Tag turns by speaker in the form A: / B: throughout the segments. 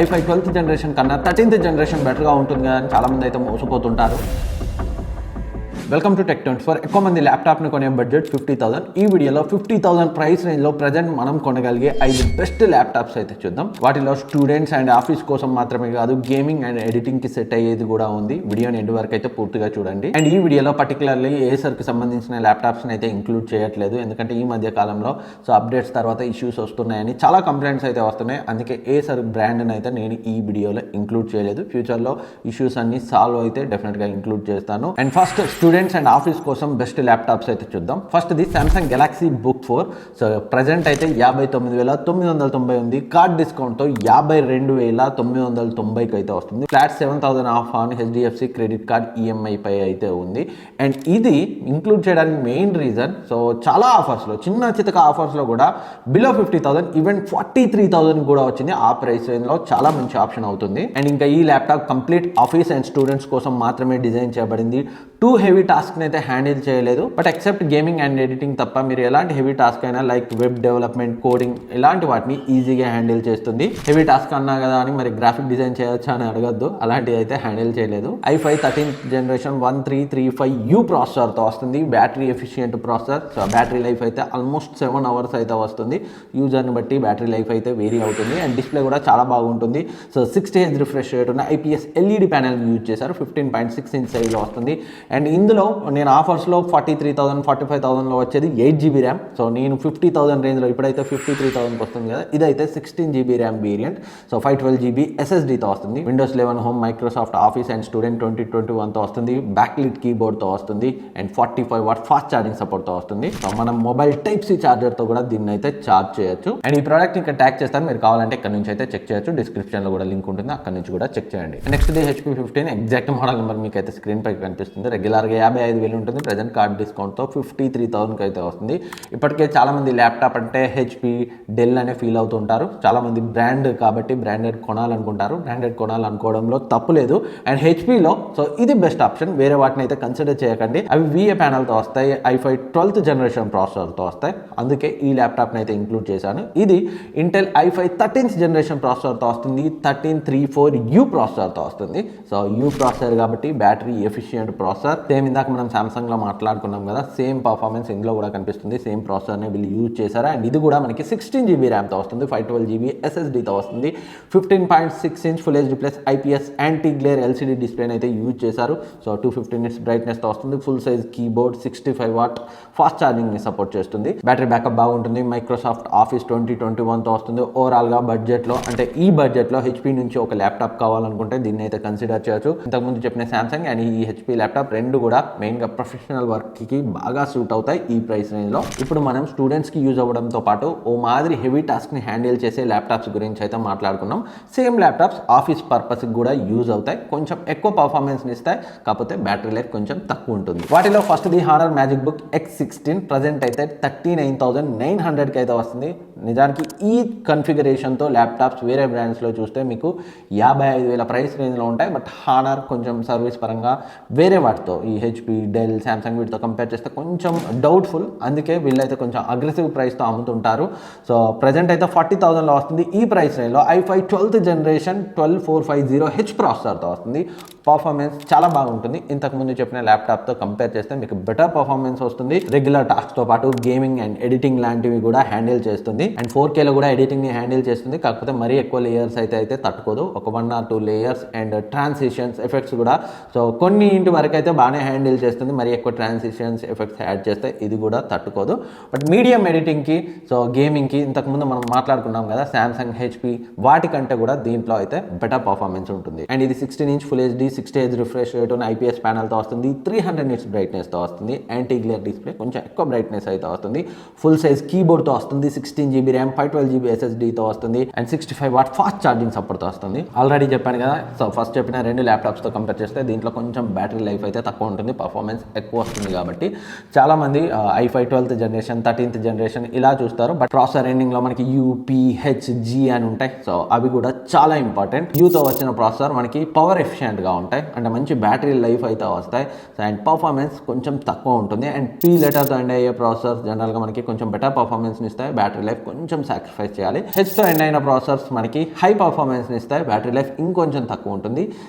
A: i5 12th generation కన్నా 13th generation బెటర్గా ఉంటుంది అని చాలామంది అయితే మోసపోతుంటారు. Welcome to టెక్24. ఎక్కువ మంది ల్యాప్టాప్ని కొనే బడ్జెట్ 50,000. ఈ వీడియోలో 50,000 ప్రైస్ రేంజ్లో ప్రజెంట్ మనం కొనగలిగే 5 బెస్ట్ ల్యాప్టాప్స్ అయితే చూద్దాం. వాటిలో స్టూడెంట్స్ అండ్ ఆఫీస్ కోసం మాత్రమే కాదు, గేమింగ్ అండ్ ఎడిటింగ్కి సెట్ అయ్యేది కూడా ఉంది. వీడియోని ఎండ్ వరకు అయితే పూర్తిగా చూడండి. అండ్ ఈ వీడియోలో పర్టికులర్లీ ఏసర్కి సంబంధించిన ల్యాప్టాప్స్ని అయితే ఇంక్లూడ్ చేయట్లేదు, ఎందుకంటే ఈ మధ్య కాలంలో అప్డేట్స్ తర్వాత ఇష్యూస్ వస్తున్నాయని చాలా కంప్లైంట్స్ అయితే వస్తున్నాయి. అందుకే ఏసర్ బ్రాండ్ని అయితే నేను ఈ వీడియోలో ఇంక్లూడ్ చేయలేదు. ఫ్యూచర్లో ఇష్యూస్ అన్ని సాల్వ్ అయితే డెఫినెట్గా ఇంక్లూడ్ చేస్తాను. And first students and office కోసం బెస్ట్ ల్యాప్టాప్స్ అయితే చూద్దాం. First the Samsung Galaxy Book 4. So present అయితే 59,990 ఉంది. కార్డ్ డిస్కౌంట్తో 52,990కి అయితే వస్తుంది. Flat 7,000 off on HDFC credit card EMI పై అయితే ఉంది. అండ్ ఇది ఇంక్లూడ్ చేయడానికి మెయిన్ రీజన్, సో చాలా ఆఫర్స్లో, చిన్న చితక ఆఫర్స్లో కూడా బిలో 50,000 ఈవెన్ 43,000 కూడా వచ్చింది. ఆ ప్రైస్ రేంజ్లో చాలా మంచి ఆప్షన్ అవుతుంది. అండ్ ఇంకా ఈ laptop complete office and students కోసం మాత్రమే డిజైన్ చేయబడింది. టూ హెవీ టాస్క్ని అయితే హ్యాండిల్ చేయలేదు, but except gaming and editing తప్ప మీరు ఎలాంటి హెవీ టాస్క్ అయినా లైక్ వెబ్ డెవలప్మెంట్, కోడింగ్ ఇలాంటి వాటిని ఈజీగా హ్యాండిల్ చేస్తుంది. హెవీ టాస్క్ అన్నా కదా అని మరి గ్రాఫిక్ డిజైన్ చేయొచ్చా అని అడగద్దు, అలాంటివి అయితే హ్యాండిల్ చేయలేదు. i5 13th జనరేషన్ 1335U ప్రాసెసర్తో వస్తుంది. Battery efficient processor. So battery life అయితే ఆల్మోస్ట్ 7 hours అయితే వస్తుంది. యూజర్ని బట్టి బ్యాటరీ లైఫ్ అయితే వేరీ అవుతుంది. అండ్ డిస్ప్లే కూడా చాలా బాగుంటుంది. సో 60Hz రిఫ్రెష్ రేట్ ఉన్న IPS LED ప్యానెల్ యూజ్ చేశారు. 15.6 inch సైజ్లో వస్తుంది. అండ్ ఇందులో నేను ఆఫర్స్లో 43,000 45,000లో వచ్చేది 8GB ర్యామ్. సో నేను 50,000 రేంజ్లో ఇప్పుడైతే 53,000కి వస్తుంది కదా, ఇదైతే 16GB RAM variant. So 512GB SSDతో వస్తుంది. Windows 11 home, Microsoft office and student 2021తో వస్తుంది. బ్యాక్లిట్ కీబోర్డ్తో వస్తుంది. అండ్ 45 వాట్ ఫాస్ట్ ఛార్జింగ్ సపోర్ట్తో వస్తుంది. సో మనం మొబైల్ టైప్ సి ఛార్జర్తో కూడా దీన్ని అయితే ఛార్జ్ చేయొచ్చు. అండ్ ఈ ప్రోడక్ట్ ఇంకా ట్యాగ్ చేస్తాను, మీరు కావాలంటే ఇక్కడ నుంచి అయితే చెక్ చేయొచ్చు. డిస్క్రిప్షన్లో కూడా లింక్ ఉంటుంది, అక్కడ నుంచి కూడా చెక్ చేయండి. Next the HP 15 exact model number మీకు అయితే స్క్రీన్ పై కనిపిస్తుంది. రెగ్యులర్గా 55,000 ఉంటుంది. ప్రజెంట్ కార్డ్ డిస్కౌంట్తో 53,000కి అయితే వస్తుంది. ఇప్పటికే చాలామంది ల్యాప్టాప్ అంటే HP, డెల్ అనే ఫీల్ అవుతుంటారు. చాలామంది బ్రాండ్ కాబట్టి బ్రాండెడ్ కొనాలనుకుంటారు. బ్రాండెడ్ కొనాలనుకోవడంలో తప్పు లేదు. అండ్ HPలో సో ఇది బెస్ట్ ఆప్షన్. వేరే వాటిని అయితే కన్సిడర్ చేయకండి. అవి VA ప్యానల్తో వస్తాయి. i5 12th జనరేషన్ ప్రాసెసర్తో వస్తాయి. అందుకే ఈ ల్యాప్టాప్ని అయితే ఇంక్లూడ్ చేశాను. ఇది ఇంటెల్ i5 13th జనరేషన్ ప్రాసెసర్తో వస్తుంది. 1334U ప్రాసెసర్తో వస్తుంది. సో U ప్రాసెసర్ కాబట్టి బ్యాటరీ ఎఫిషియంట్ ప్రాసెసర్. సేమ్ ఇందాక మనం సామ్సంగ్లో మాట్లాడుకున్నాం కదా, సేమ్ పర్ఫార్మెన్స్ ఇందులో కూడా కనిపిస్తుంది. సేమ్ ప్రాసెసర్ని వీళ్ళు యూజ్ చేశారు. అండ్ ఇది కూడా మనకి 16GB ర్యామ్తో వస్తుంది. 512GB SSDతో వస్తుంది. 15.6 inch full HD plus IPS anti glare LCD డిస్ప్లేని అయితే యూజ్ చేశారు. సో 250 nits బ్రైట్నెస్తో వస్తుంది. Full size keyboard, 65 watt fast ఛార్జింగ్ని సపోర్ట్ చేస్తుంది. బ్యాటరీ బ్యాకప్ బాగుంటుంది. మైక్రోసాఫ్ట్ ఆఫీస్ 2021తో వస్తుంది. ఓవరాల్గా బడ్జెట్లో, అంటే ఈ బడ్జెట్లో HP నుంచి ఒక ల్యాప్టాప్ కావాలనుకుంటే దీన్ని అయితే కన్సిడర్ చేయొచ్చు. ఇంతకుముందు చెప్పిన సామ్సంగ్ అండ్ ఈ HP ల్యాప్టాప్ రెండు కూడా మెయిన్గా ప్రొఫెషనల్ వర్క్కి బాగా సూట్ అవుతాయి ఈ ప్రైస్ రేంజ్లో. ఇప్పుడు మనం స్టూడెంట్స్కి యూజ్ అవ్వడంతో పాటు ఓ మాదిరి హెవీ టాస్క్ని హ్యాండిల్ చేసే ల్యాప్టాప్స్ గురించి అయితే మాట్లాడుకున్నాం. సేమ్ ల్యాప్టాప్స్ ఆఫీస్ పర్పస్కి కూడా యూజ్ అవుతాయి. కొంచెం ఎక్కువ పర్ఫార్మెన్స్ని ఇస్తాయి, కాకపోతే బ్యాటరీ లైఫ్ కొంచెం తక్కువ ఉంటుంది. వాటిలో first the honour magic book X16 present అయితే 39,900కి అయితే వస్తుంది. నిజానికి ఈ కన్ఫిగరేషన్తో ల్యాప్టాప్స్ వేరే బ్రాండ్స్లో చూస్తే మీకు 55,000 ప్రైస్ రేంజ్లో ఉంటాయి. బట్ హానర్ కొంచెం సర్వీస్ పరంగా వేరే వాటితో, ఈ HP, డెల్, సామ్సంగ్ వీటితో కంపేర్ చేస్తే కొంచెం డౌట్ఫుల్. అందుకే వీళ్ళైతే కొంచెం అగ్రెసివ్ ప్రైస్తో అమ్ముతుంటారు. సో ప్రజెంట్ అయితే 40,000లో వస్తుంది. ఈ ప్రైస్ రేంజ్లో i5 12th జనరేషన్ 12450H ప్రాసెసర్తో వస్తుంది. పర్ఫార్మెన్స్ చాలా బాగుంటుంది. ఇంతకుముందు చెప్పిన ల్యాప్టాప్తో కంపేర్ చేస్తే మీకు బెటర్ పర్ఫార్మెన్స్ వస్తుంది. రెగ్యులర్ టాస్క్తో పాటు గేమింగ్ అండ్ ఎడిటింగ్ లాంటివి కూడా హ్యాండిల్ చేస్తుంది. అండ్ 4Kలో కూడా ఎడిటింగ్ని హ్యాండిల్ చేస్తుంది. కాకపోతే మరీ ఎక్కువ లేయర్స్ అయితే తట్టుకోదు. ఒక 1 or 2 layers and transitions, effects కూడా సో కొన్ని ఇంటి వరకు అయితే బాగానే హ్యాండిల్ చేస్తుంది. మరి ఎక్కువ ట్రాన్సిషన్స్, ఎఫెక్ట్స్ యాడ్ చేస్తే ఇది కూడా తట్టుకోదు. బట్ మీడియం ఎడిటింగ్కి, సో గేమింగ్కి ఇంతకుముందు మనం మాట్లాడుకున్నాం కదా సామ్సంగ్, HP వాటికంటే కూడా దీంట్లో అయితే బెటర్ పర్ఫార్మెన్స్ ఉంటుంది. అండ్ ఇది 16 inch full HD 60Hz refresh rate ఉన్న IPS ప్యానల్తో వస్తుంది. 300 nits బ్రైట్నెస్తో వస్తుంది. యాంటీ గ్లేర్ డిస్ప్లే, కొంచెం ఎక్కువ బ్రైట్నెస్ అయితే వస్తుంది. ఫుల్ సైజ్ కీబోర్డ్తో వస్తుంది. 16GB ర్యామ్, 512GB SSDతో వస్తుంది. అండ్ 65 వాట్ ఫాస్ట్ ఛార్జింగ్ సపోర్ట్తో వస్తుంది. ఆల్రెడీ చెప్పాను కదా, సో ఫస్ట్ చెప్పిన రెండు ల్యాప్టాప్స్తో కంపేర్ చేస్తే దీంట్లో కొంచెం బ్యాటరీ లైఫ్ అయితే తక్కువ ఉంటుంది, పర్ఫార్మెన్స్ ఎక్కువ వస్తుంది. కాబట్టి చాలామంది i5 12th generation 13th generation ఇలా చూస్తారు. బట్ ప్రాసెసర్ ఎండింగ్లో మనకి UPHG అని ఉంటాయి. సో అవి కూడా చాలా ఇంపార్టెంట్. యూతో వచ్చిన ప్రాసెసర్ మనకి పవర్ ఎఫిషియెంట్గా ఉంటాయి, అంటే మంచి బ్యాటరీ లైఫ్ అయితే వస్తాయి. అండ్ పర్ఫార్మెన్స్ కొంచెం తక్కువ ఉంటుంది. అండ్ P లెటర్తో ఎండ్ అయ్యే ప్రాసెసర్ జనరల్గా మనకి కొంచెం బెటర్ పర్ఫార్మెన్స్ని ఇస్తాయి, బ్యాటరీ లైఫ్ కొంచెం సాక్రిఫైస్ చేయాలి. హెచ్తో ఎండ్ అయిన ప్రాసెసర్స్ మనకి హై పర్ఫార్మెన్స్ని ఇస్తాయి, బ్యాటరీ లైఫ్ ఇంకొంచెం తక్కువ ఉంటుంది.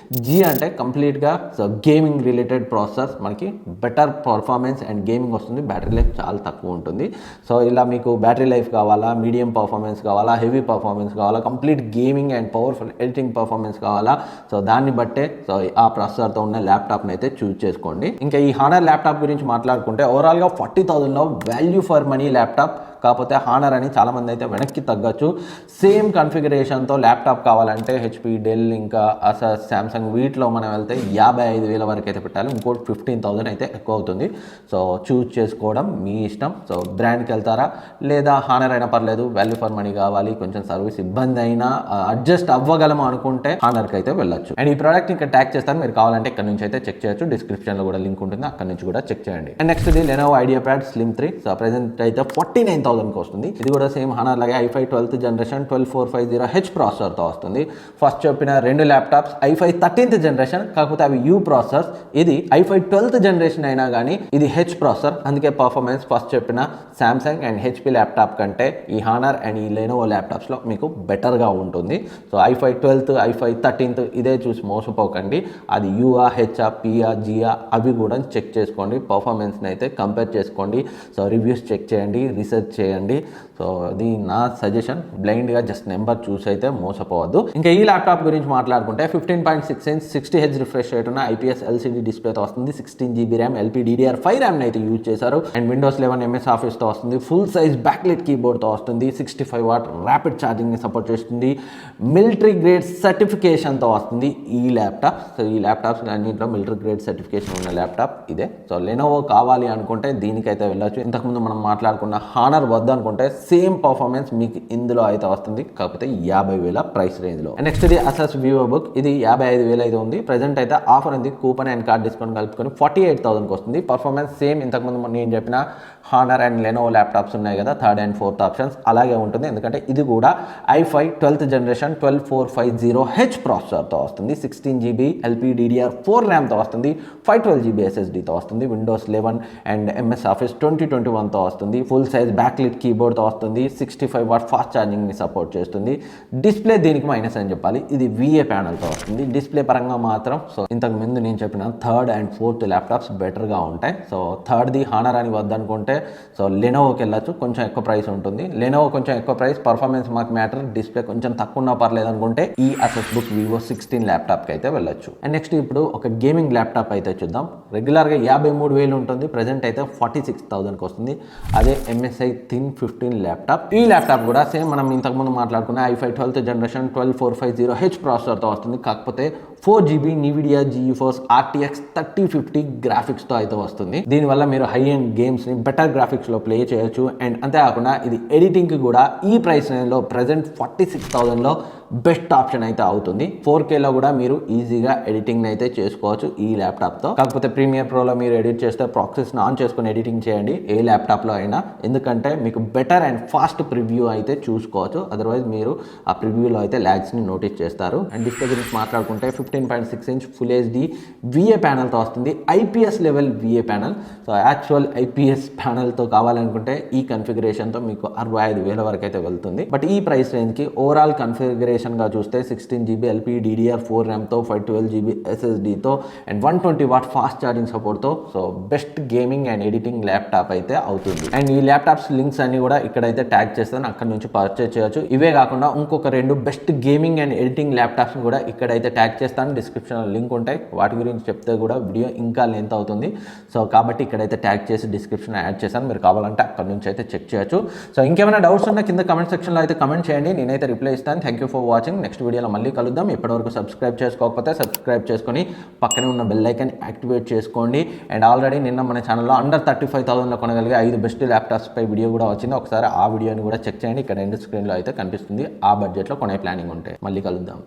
A: G అంటే కంప్లీట్గా సో గేమింగ్ రిలేటెడ్ ప్రాసెసర్స్ మనకి బెటర్ పర్ఫార్మెన్స్ అండ్ గేమింగ్ వస్తుంది, బ్యాటరీ లైఫ్ చాలా తక్కువ ఉంటుంది. సో ఇలా మీకు బ్యాటరీ లైఫ్ కావాలా, మీడియం పర్ఫార్మెన్స్ కావాలా, హెవీ పర్ఫార్మెన్స్ కావాలా, complete gaming and powerful editing performance కావాలా, సో దాన్ని బట్టే సో ఆ ప్రాసెసర్తో ఉన్న ల్యాప్టాప్ని అయితే చూస్ చేసుకోండి. ఇంకా ఈ హానర్ ల్యాప్టాప్ గురించి మాట్లాడుకుంటే ఓవరాల్గా 40,000లో వాల్యూ ఫర్ మనీ ల్యాప్టాప్. కాకపోతే హానర్ అని చాలామంది అయితే వెనక్కి తగ్గచ్చు. సేమ్ కన్ఫిగరేషన్తో ల్యాప్టాప్ కావాలంటే HP, డెల్, ఇంకా అసస్, శాంసంగ్ వీటిలో మనం వెళ్తే 55,000 వరకు అయితే పెట్టాలి. ఇంకోటి 15,000 అయితే ఎక్కువ అవుతుంది. సో చూస్ చేసుకోవడం మీ ఇష్టం. సో బ్రాండ్కి వెళ్తారా లేదా హానర్ అయినా పర్లేదు, వాల్యూ ఫర్ మనీ కావాలి, కొంచెం సర్వీస్ ఇబ్బంది అయినా అడ్జస్ట్ అవ్వగలము అనుకుంటే హానర్కి అయితే వెళ్ళొచ్చు. అండ్ ఈ ప్రోడక్ట్ ఇంకా ట్యాగ్ చేస్తాను, మీరు కావాలంటే ఇక్కడ నుంచి అయితే చెక్ చేయొచ్చు. డిస్క్రిప్షన్లో కూడా లింక్ ఉంటుంది, అక్కడ నుంచి కూడా చెక్ చేయండి. అండ్ నెక్స్ట్ ఇది Lenovo IdeaPad Slim 3. So present అయితే 49,000 వస్తుంది. ఇది కూడా సేమ్ హానర్ లాగే i5 12th జనరేషన్ 12450H ప్రాసెసర్తో వస్తుంది. ఫస్ట్ చెప్పిన రెండు ల్యాప్టాప్స్ i5 13th జనరేషన్, కాకపోతే అవి U ప్రాసెసర్స్. ఇది i5 12th జనరేషన్ అయినా కానీ ఇది H ప్రాసెసర్, అందుకే పర్ఫార్మెన్స్ ఫస్ట్ చెప్పిన శాంసంగ్ అండ్ HP ల్యాప్టాప్ కంటే ఈ హానర్ అండ్ ఈ Lenovo ల్యాప్టాప్స్లో మీకు బెటర్గా ఉంటుంది. So i5 12th, i5 13th ఇదే చూసి మోసపోకండి. అది యూఆ, హెచ్ఆ, పిఆ, జియా అవి కూడా చెక్ చేసుకోండి. పర్ఫార్మెన్స్ని అయితే కంపేర్ చేసుకోండి. సో రివ్యూస్ చెక్ చేయండి, రీసెర్చ్ చేయండి. సో అది నా సజెషన్. బ్లైండ్గా జస్ట్ నెంబర్ చూసి అయితే మోసపోవద్దు. ఇంకా ఈ ల్యాప్టాప్ గురించి మాట్లాడుకుంటే 15.6 inch 60Hz రిఫ్రెష్ రేట్ ఉన్న IPS LCD డిస్ప్లేతో వస్తుంది. 16GB ర్యామ్, LPDDR5 ర్యామ్ని అయితే యూజ్ చేశారు. అండ్ Windows 11 MS ఆఫీస్తో వస్తుంది. ఫుల్ సైజ్ బ్యాక్లెట్ కీబోర్డ్తో వస్తుంది. 65 వాట్ ర్యాపిడ్ ఛార్జింగ్ని సపోర్ట్ చేస్తుంది. మిలిటరీ గ్రేడ్ సర్టిఫికేషన్తో వస్తుంది ఈ ల్యాప్టాప్. సో ఈ ల్యాప్టాప్స్ అన్నింటిలో మిలిటరీ గ్రేడ్ సర్టిఫికేషన్ ఉన్న ల్యాప్టాప్ ఇదే. సో Lenovo కావాలి అనుకుంటే దీనికైతే వెళ్ళొచ్చు. ఇంతకుముందు మనం మాట్లాడుకున్న హానర్ వద్దనుకుంటే సేమ్ పర్ఫార్మెన్స్ మీకు ఇందులో అయితే వస్తుంది, కాకపోతే 50,000 ప్రైస్ రేంజ్లో. నెక్స్ట్ ఇది అసస్ VivoBook. ఇది 55,000 అయితే ఉంది. ప్రెజెంట్ అయితే ఆఫర్ ఉంది, కూపన్ అండ్ కార్డ్ డిస్కౌంట్ కలుపుకొని 48,000కి వస్తుంది. పర్ఫార్మెన్స్ సేమ్ ఇంతకుముందు నేను చెప్పిన హానర్ అండ్ Lenovo ల్యాప్టాప్స్ ఉన్నాయి కదా, థర్డ్ అండ్ ఫోర్త్ ఆప్షన్స్ అలాగే ఉంటుంది. ఎందుకంటే ఇది కూడా i5 12th జనరేషన్ 12450H ప్రాసెసర్తో వస్తుంది. 16GB LPDDR4 ర్యామ్తో వస్తుంది. 512GB SSDతో వస్తుంది. Windows 11 అండ్ MS Office 2021తో వస్తుంది. ఫుల్ సైజ్ బ్యాక్లిట్ కీబోర్డ్తో వస్తుంది. 65 వాట్ ఫాస్ట్ ఛార్జింగ్ని సపోర్ట్ చేస్తుంది. డిస్ప్లే దీనికి మైనస్ అని చెప్పాలి, ఇది VA ప్యానల్తో వస్తుంది. డిస్ప్లే పరంగా మాత్రం సో ఇంతకు ముందు నేను చెప్పిన థర్డ్ అండ్ ఫోర్త్ ల్యాప్టాప్స్ బెటర్గా ఉంటాయి. సో థర్డ్ది హానర్ అని వద్దనుకుంటే సో లెనోవోకి వెళ్ళచ్చు, కొంచెం ఎక్కువ ప్రైస్ ఉంటుంది. లెనోవో కొంచెం ఎక్కువ ప్రైస్, పర్ఫార్మెన్స్ మాకు మ్యాటర్, డిస్ప్లే కొంచెం తక్కువ ఉన్నా పర్లేదు అనుకుంటే ఈ అసస్ బుక్ Vivo 16 ల్యాప్టాప్కి అయితే వెళ్ళొచ్చు. అండ్ నెక్స్ట్ ఇప్పుడు ఒక గేమింగ్ ల్యాప్టాప్ అయితే చూద్దాం. రెగ్యులర్గా 53,000 ఉంటుంది, ప్రెజెంట్ అయితే 46,000కి వస్తుంది. అదే MSI Thin 15 ల్యాప్టాప్. ఈ ల్యాప్టాప్ కూడా సేమ్ మనం ఇంతకుముందు మాట్లాడుకున్న i5 12th జనరేషన్ 12450H ప్రాసెసర్తో వస్తుంది. కాకపోతే 4GB NVIDIA GeForce RTX 3050 గ్రాఫిక్స్తో అయితే వస్తుంది. దీనివల్ల మీరు హై ఎండ్ గేమ్స్ని బెటర్ గ్రాఫిక్స్లో ప్లే చేయొచ్చు. అండ్ అంతేకాకుండా ఇది ఎడిటింగ్కి కూడా ఈ ప్రైస్ రేంజ్లో ప్రెజెంట్ 46,000లో బెస్ట్ ఆప్షన్ అయితే అవుతుంది. 4Kలో కూడా మీరు ఈజీగా ఎడిటింగ్ అయితే చేసుకోవచ్చు ఈ ల్యాప్టాప్తో. కాకపోతే ప్రీమియర్ ప్రోలో మీరు ఎడిట్ చేస్తే ప్రాక్సెస్ని ఆన్ చేసుకుని ఎడిటింగ్ చేయండి ఏ ల్యాప్టాప్లో అయినా, ఎందుకంటే మీకు బెటర్ అండ్ ఫాస్ట్ ప్రివ్యూ అయితే చూసుకోవచ్చు. అదర్వైజ్ మీరు ఆ ప్రివ్యూలో అయితే ల్యాగ్స్ని నోటీస్ చేస్తారు. అండ్ డిస్ప్లే గురించి మాట్లాడుకుంటే 15.6 inch ఫుల్ HD VA ప్యానల్తో వస్తుంది. IPS level VA panel. So actual IPS ప్యానల్తో కావాలనుకుంటే ఈ కన్ఫిగరేషన్తో మీకు 65,000 వరకు అయితే వెళ్తుంది. బట్ ఈ ప్రైస్ రేంజ్కి ఓవరాల్ కన్ఫిగరేషన్గా చూస్తే 16GB LPDDR4 ర్యామ్తో 512GB SSDతో అండ్ 120 వాట్ ఫాస్ట్ ఛార్జింగ్ సపోర్ట్తో so best gaming and editing laptop అయితే అవుతుంది. అండ్ ఈ ల్యాప్టాప్స్ లింక్స్ అన్ని కూడా ఇక్కడైతే ట్యాగ్ చేస్తాను, అక్కడ నుంచి పర్చేస్ చేయొచ్చు. ఇవే కాకుండా ఇంకొక 2 best gaming and editing laptops కూడా ఇక్కడైతే ట్యాగ్ చేస్తాను, డిస్క్రిప్షన్లో లింక్ ఉంటాయి. వాటి గురించి చెప్తే కూడా వీడియో ఇంకా లెంత్ అవుతుంది. సో కాబట్టి ఇక్కడైతే ట్యాగ్ చేసి డిస్క్రిప్షన్ యాడ్ చేశాను, మీరు కావాలంటే అక్కడ నుంచి అయితే చెక్ చేయొచ్చు. సో ఇంకేమైనా డౌట్స్ ఉన్నా కింద కమెంట్ సెక్షన్లో అయితే కమెంట్ చేయండి, నేనైతే రిప్లై ఇస్తాను. Thank you for watching. Next వీడియోలో మళ్ళీ కలుద్దాం. ఇప్పటివరకు సబ్స్క్రైబ్ చేసుకోకపోతే సబ్స్క్రైబ్ చేసుకొని పక్కనే ఉన్న బెల్ ఐకాన్ యాక్టివేట్ చేసుకోండి. అండ్ ఆల్రెడీ నిన్న మన ఛానల్లో అండర్ 35,000లో కొనగలిగే 5 బెస్ట్ ల్యాప్టాప్స్ పై వీడియో కూడా వచ్చింది. ఒకసారి ఆ వీడియోని కూడా చెక్ చేయండి, ఇక్కడ ఎండ్ స్క్రీన్లో అయితే కనిపిస్తుంది. ఆ బడ్జెట్లో కొనే ప్లానింగ్ ఉంటే మళ్ళీ కలుద్దాం.